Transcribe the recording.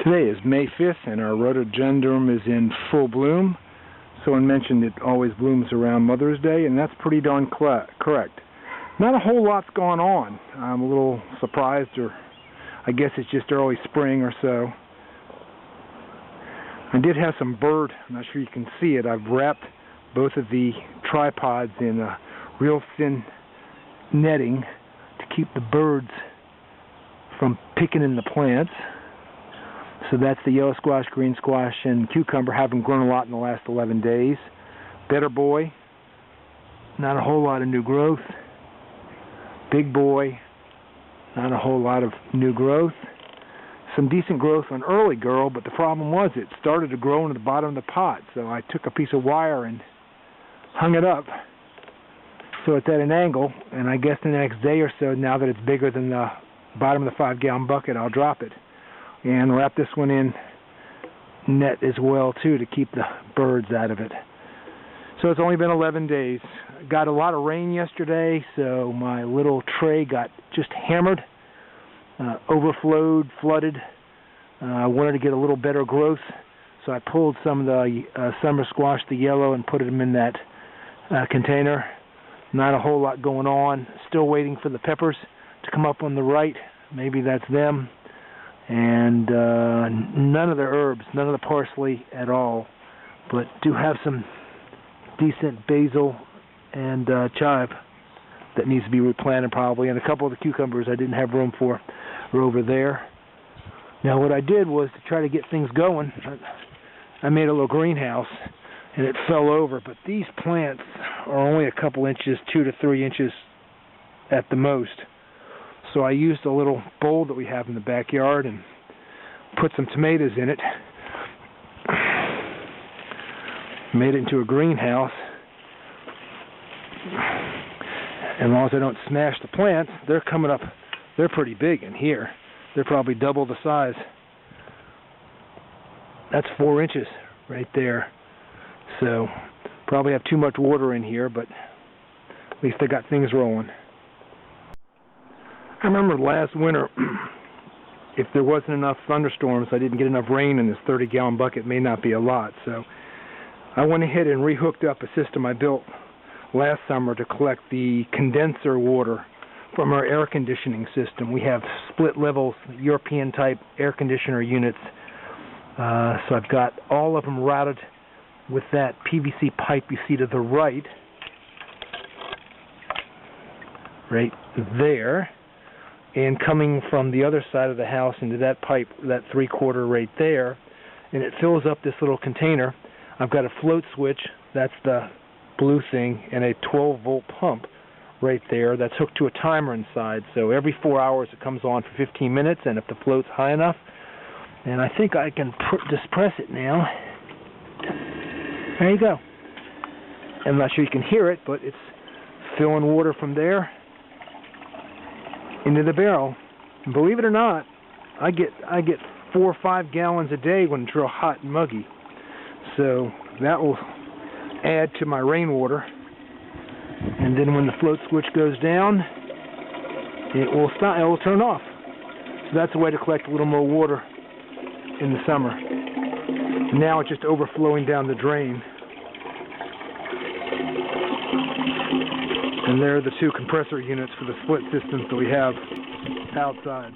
Today is May 5th and our rhododendron is in full bloom. Someone mentioned it always blooms around Mother's Day, and that's pretty darn correct. Not a whole lot's gone on. I'm a little surprised, or I guess it's just early spring or so. I did have some bird, I'm not sure you can see it, I've wrapped both of the tripods in a real thin netting to keep the birds from picking in the plants. So that's the yellow squash, green squash, and cucumber. Haven't grown a lot in the last 11 days. Better boy, not a whole lot of new growth. Big boy, not a whole lot of new growth. Some decent growth on early girl, but the problem was it started to grow into the bottom of the pot. So I took a piece of wire and hung it up so it's at an angle, and I guess the next day or so, now that it's bigger than the bottom of the 5-gallon bucket, I'll drop it. And wrap this one in net as well too to keep the birds out of it. So it's only been 11 days. Got a lot of rain yesterday, so my little tray got just hammered, overflowed, flooded. I wanted to get a little better growth, so I pulled some of the summer squash, the yellow, and put them in that container. Not a whole lot going on. Still waiting for the peppers to come up on the right. Maybe that's them. And none of the herbs, none of the parsley at all, but do have some decent basil and chive that needs to be replanted probably, and a couple of the cucumbers I didn't have room for are over there. Now what I did was to try to get things going, I made a little greenhouse and it fell over, but these plants are only a couple inches, 2 to 3 inches at the most. So I used a little bowl that we have in the backyard and put some tomatoes in it. Made it into a greenhouse. As long as I don't smash the plants, they're coming up. They're pretty big in here. They're probably double the size. That's 4 inches right there. So probably have too much water in here, but at least I got things rolling. I remember last winter, if there wasn't enough thunderstorms, I didn't get enough rain in this 30-gallon bucket. May not be a lot. So I went ahead and rehooked up a system I built last summer to collect the condenser water from our air conditioning system. We have split levels, European-type air conditioner units. So I've got all of them routed with that PVC pipe you see to the right there. And coming from the other side of the house into that pipe, that 3/4 right there, and it fills up this little container. I've got a float switch, that's the blue thing, and a 12-volt pump right there that's hooked to a timer inside. So every 4 hours it comes on for 15 minutes, and if the float's high enough, and I think I can just press it now. There you go. I'm not sure you can hear it, but it's filling water from there into the barrel. And believe it or not, I get 4 or 5 gallons a day when it's real hot and muggy. So that will add to my rainwater. And then when the float switch goes down, it will stop. It will turn off. So that's a way to collect a little more water in the summer. Now it's just overflowing down the drain. And there are the 2 compressor units for the split systems that we have outside.